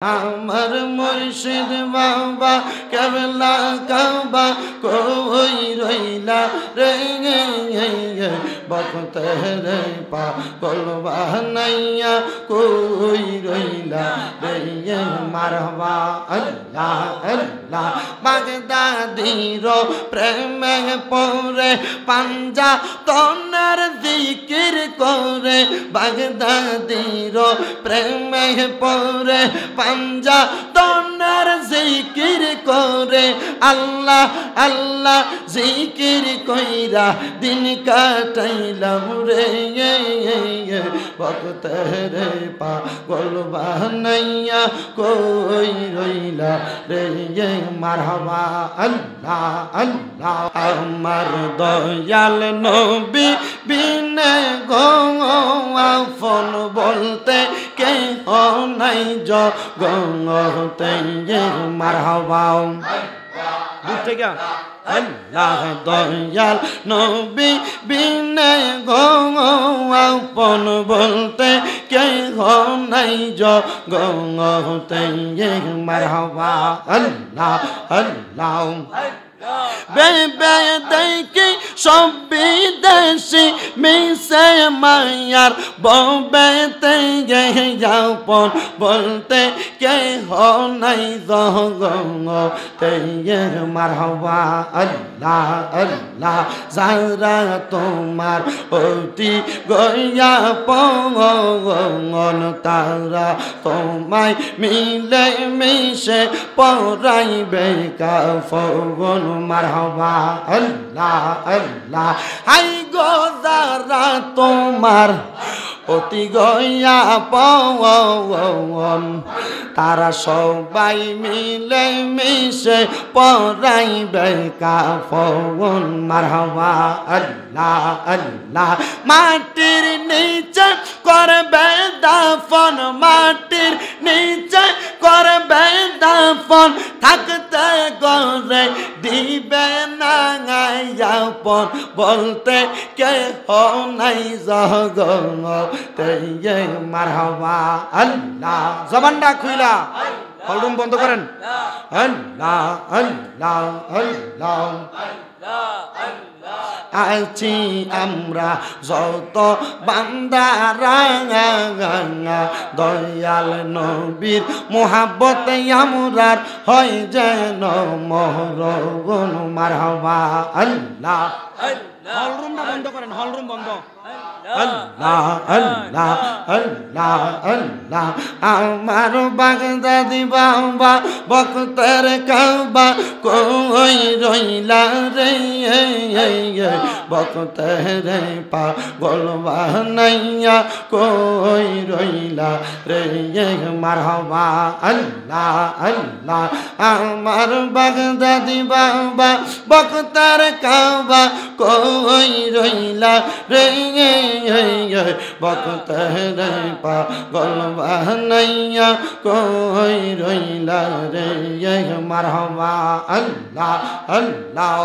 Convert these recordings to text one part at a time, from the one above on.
আমার মুর্শিদ বাবা কেবলা কাবা কই রইলা রে বখতের পাগল বানাইয়া কই রইলা রে মারহাবা আল্লাহ আল্লাহ বাগদাদির প্রেমে পড়ে পাঞ্জা তনের জিকির করে বাগদাদির প্রেমে পড়ে পাঞ্জা তনের জিকির করে আল্লাহ আল্লাহ জিকির কইরা দিন কাটাইলাম রে ভক্তের পাগল বানাইয়া কই রইলা রে মারহাবা আল্লাহ আল্লাহ আমার দয়াল নবী বিনে গো আপন বলতে কে নাই জগতে মারহাবা বুঝতে গা আল্লাহ দয়াল নবী বিনে গো আপন বলতে কে নাই জগতে মারহাবা আল্লাহ আল্লাহ বেবে দেখি সব বিদেশি মিশে মায়ার ববেতে যাপন বলতে কে নাই জগতে মারহাবা আল্লাহ আল্লাহ যারা তোমার অতি গয়া পগন তারা তোমায় মিলে মিশে পরাইবে কাফন মারহাবা আল্লাহ আল্লাহ হাই গো যারা তোমার অতি গয়া পগন তারা সবাই মিলে মিশে পরাইবে কাফন মারহাবা আল্লাহ আল্লাহ মাটির নিচে করবে দাফন মাটির নিচে করবে দাফন থাকতে করে দিবে না আপন বলতে কে নাই জগতে মারহাবা আল্লাহ জবানটা খুইলা হলরুম বন্ধ করেন আল্লাহ আল্লাহ আল্লাহ আছি আমরা যত বান্দারা দয়াল নবীর মোহাব্বতে আমরার হয় যেন মহরগুন মারহাবা আল্লাহ হলরুমটা বন্ধ করেন হলরুম বন্ধ আল্লাহ আল্লাহ আল্লাহ আল্লাহ আমার বাগদাদি বাবা বক্তের কাবা কই রইলা রে বক্তের পাগল বানাইয়া কই রইলা রে মারহাবা আল্লাহ আল্লাহ আমার বাগদাদি বাবা বক্তের কাবা কই রইলা রে বক্তের পাগল বানাইয়া কই রইলা রে মারহাবা আল্লাহ আল্লাহ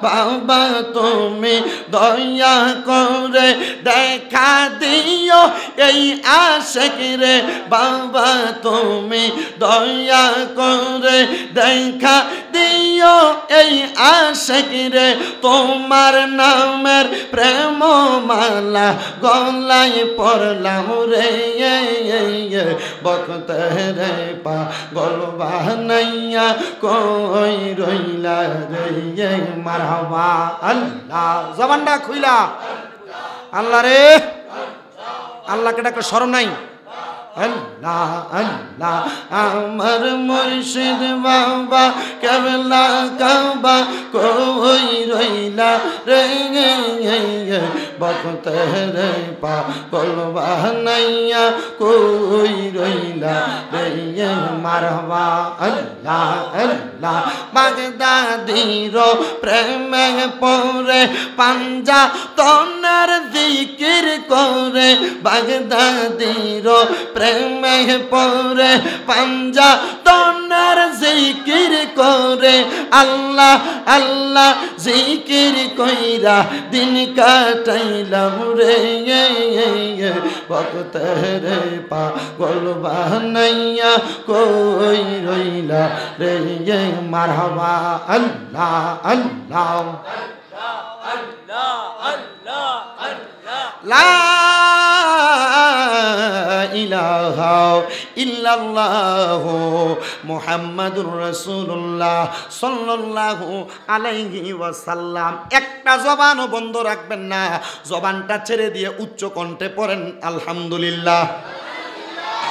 বাবা তুমি দয়া করে দেখা দিও এই আশিক রে বাবা তুমি দয়া করে দেখা দিও এই আশিক রে তোমার নামের প্রেম মালা গলায় পড়লাম রে বক্তের পাগল বানাইয়া কই রইলা রে মারহাবা আল্লাহ জবানটা খুইলা আল্লাহ রে আল্লাহকে ডাকলে শরম নাই আল্লাহ আল্লাহ আমার মুর্শিদ বাবা কেবলা কাবা কই রইলা রে বক্তের পাগল বানাইয়া কই রইলা রে মারহাবা আল্লাহ আল্লাহ বাগদাদির প্রেমে পড়ে পাঞ্জা তনের জিকির করে বাগদাদির প্রেমে পড়ে পাঞ্জা তনের জিকির করে আল্লাহ আল্লাহ জিকির কইরা দিন কাটাই বানাইলাম রে ভক্তের পাগল বানাইয়া কই রইলা রে মারহাবা আল্লাহ আল্লাহ লা ইলাহা ইল্লাল্লাহু মুহাম্মাদুর রাসূলুল্লাহ সাল্লাল্লাহু আলাইহি ওয়াসাল্লাম। একটা জবানও বন্ধ রাখবেন না, জবানটা ছেড়ে দিয়ে উচ্চ কণ্ঠে পড়েন আলহামদুলিল্লাহ।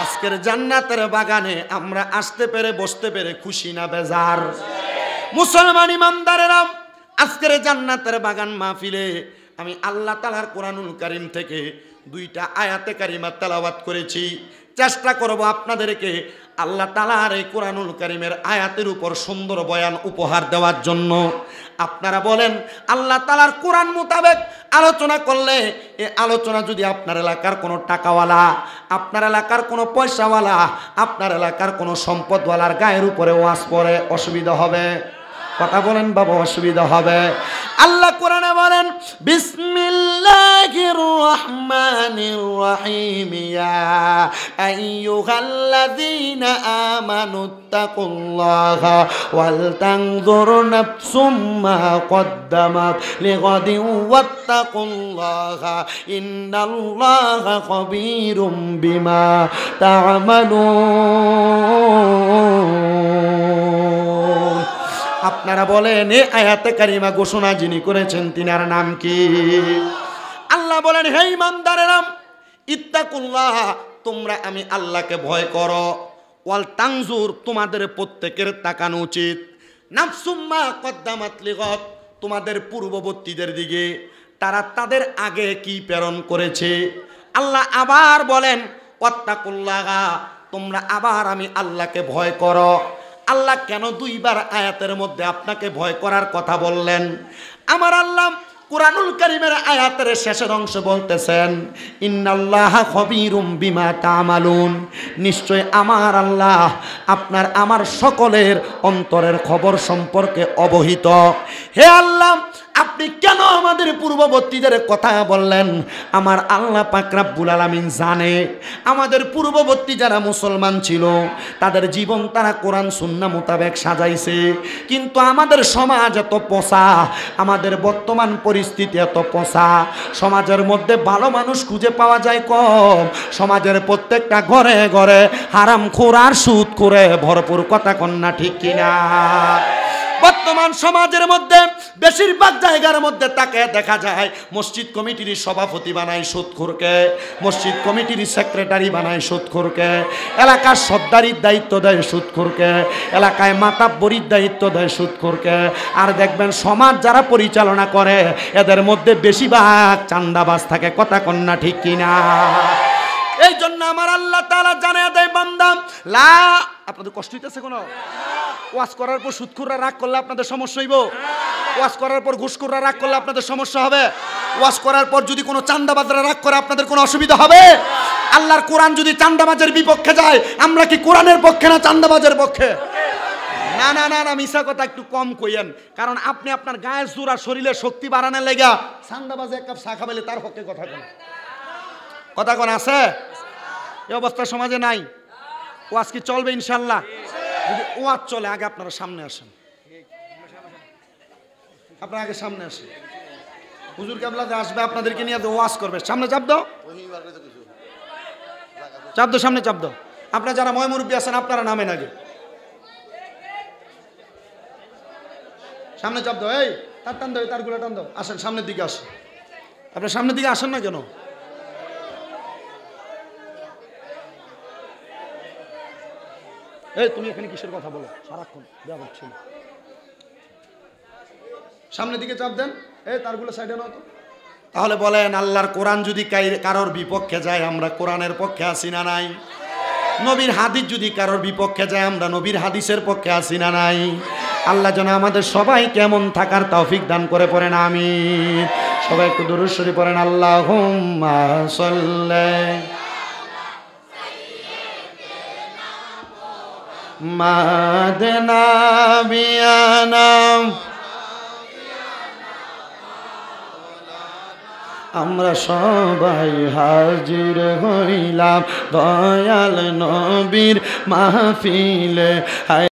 আজকের জান্নাতের বাগানে আমরা আসতে পেরে বসতে পেরে খুশি না বেজার? মুসলমান ইমানদারেরা, আজকের জান্নাতের বাগান মাহফিলে আমি আল্লাহ তাআলার কোরআনুল কারীম থেকে দুইটা আয়াতে কারিমা তেলাওয়াত করেছি। চেষ্টা করব আপনাদেরকে আল্লাহ তাআলার এই কোরআনুল কারীমের আয়াতের উপর সুন্দর বয়ান উপহার দেওয়ার জন্য। আপনারা বলেন, আল্লাহ তাআলার কোরআন মোতাবেক আলোচনা করলে এই আলোচনা যদি আপনার এলাকার কোনো টাকাওয়ালা, আপনার এলাকার কোনো পয়সাওয়ালা, আপনার এলাকার কোনো সম্পদওয়ালার গায়ের উপরে ওয়াজ পড়ে অসুবিধা হবে? কথা বলেন বাবা, অসুবিধা হবে? আল্লাহ কোরআনে বলেন, বিসমিল্লাহির রহমানির রহিম, ইয়া আইয়ুহাল্লাযীনা আমানুত্তাকুল্লাহা ওয়াল তানজুর নাফসুম মা কদ্দামাত লিগাদিন ওয়াত্তাকুল্লাহা ইন্নাল্লাহা খাবীরুম বিমা তা'মালুন। আপনারা বলেন, এই আয়াতে কারিমা ঘোষণা যিনি করেছেন তিনার নাম কি? আল্লাহ বলেন, হে ইমানদারেরা, ইত্তাকুল্লাহ, তোমরা আমি আল্লাহকে ভয় করো। ওয়াল তানজুর, তোমাদের প্রত্যেকের তাকানো উচিত। নাফসুম মা কদ্দামাত লিগাদ, তোমাদের পূর্ববর্তীদের দিকে তারা তাদের আগে কি প্রেরণ করেছে। আল্লাহ আবার বলেন, ওয়াত্তাকুল্লাহ, তোমরা আবার আমি আল্লাহকে ভয় করো। আল্লাহ কেন দুইবার আয়াতের মধ্যে আপনাকে ভয় করার কথা বললেন? আমার আল্লাহ কুরআনুল কারীমের আয়াতের শেষের অংশ বলতেছেন, ইন্নাল্লাহা খাবীরুম বিমা তা'মালুন, নিশ্চয় আমার আল্লাহ আপনার আমার সকলের অন্তরের খবর সম্পর্কে অবহিত। হে আল্লাহ, আপনি কেন আমাদের পূর্ববর্তীদের কথা বললেন? আমার আল্লাহ পাক রব্বুল আলামিন জানে আমাদের পূর্ববর্তী যারা মুসলমান ছিল তাদের জীবন তারা কোরআন সুন্নাহ মোতাবেক সাজাইছে, কিন্তু আমাদের সমাজ এত পচা, আমাদের বর্তমান পরিস্থিতি এত পচা, সমাজের মধ্যে ভালো মানুষ খুঁজে পাওয়া যায় কম, সমাজের প্রত্যেকটা ঘরে ঘরে হারামখোর আর সুদখোরে ভরপুর। কথা কন্যা ঠিক কিনা? বর্তমান সমাজের মধ্যে বেশিরভাগ জায়গার মধ্যে তাকে দেখা যায় মসজিদ কমিটির সভাপতি বানায় সুদখোরকে, মসজিদ কমিটির সেক্রেটারি বানায় সুদখোরকে, এলাকার সর্দারির দায়িত্ব দেয় সুদখোরকে, এলাকায় মাতাব্বরির দায়িত্ব দেয় সুদখোরকে। আর দেখবেন সমাজ যারা পরিচালনা করে এদের মধ্যে বেশিরভাগ চান্দাবাজ থাকে। কথা কন্যা ঠিক কিনা? এই জন্য আমার আল্লাহ তাআলা জানিয়ে দেয়, বান্দা লা, আপনাদের কষ্ট হইতেছে কোনো? ওয়াজ করার পর সুদখোররা রাগ করলে আপনাদের সমস্যা হইব? ওয়াজ করার পর ঘুষখোররা রাগ করলে আপনাদের সমস্যা হবে? ওয়াজ করার পর যদি কোনো চান্দাবাজরা রাগ করে আপনাদের কোনো অসুবিধা হবে? আল্লাহর কোরআন যদি চান্দাবাজের বিপক্ষে যায়, আমরা কি কোরআনের পক্ষে না চান্দাবাজের পক্ষে? না না না না, মিশা কথা একটু কম কইয়েন, কারণ আপনি আপনার গায়ের জোর আর শরীরের শক্তি বাড়ানোর লেগা চান্দাবাজে এক কাপ চা খাবেলে তার পক্ষে কথা কোন? কথা কোন আছে? এই অবস্থা সমাজে নাই। ওয়াজ কি চলবে ইনশাল্লাহ? যদি ওয়াজ চলে, আগে আপনারা সামনে আসেন, আপনারা আগে সামনে আসেন। হুজুর কেবলা আসবে আপনাদেরকে নিয়ে ওয়াজ করবে, সামনে চাপ দাও, চাপ দাও, সামনে চাপ দাও। আপনারা যারা ময় মুরব্বী আছেন আপনারা নামেন আগে, সামনে চাপ দাও। এই তার টান দাও, তারগুলো টান দাও, আসেন সামনের দিকে আসেন। আপনার সামনের দিকে আসেন না কেন? এই তুমি এখানে কিসের কথা বলো সারাক্ষণ? দেওয়া হচ্ছে না, সামনের দিকে চাপ দেন। এই তারগুলো সাইডে নাও তো। তাহলে বলেন, আল্লাহর কোরআন যদি কারোর বিপক্ষে যায় আমরা কোরআনের পক্ষে আছি না নাই? নবীর হাদিস যদি কারোর বিপক্ষে যায় আমরা নবীর হাদিসের পক্ষে আছি না নাই? আল্লাহ যেন আমাদের সবাই কেমন থাকার তৌফিক দান করে। পড়েন আমিন। সবাই একটু দুরূদ শরীফ পড়েন। আল্লাহুম্মা সাল্লি মাদনা বিয়ানা আমরা সবাই হাজির হইলাম দয়াল নবীর মাহফিলে।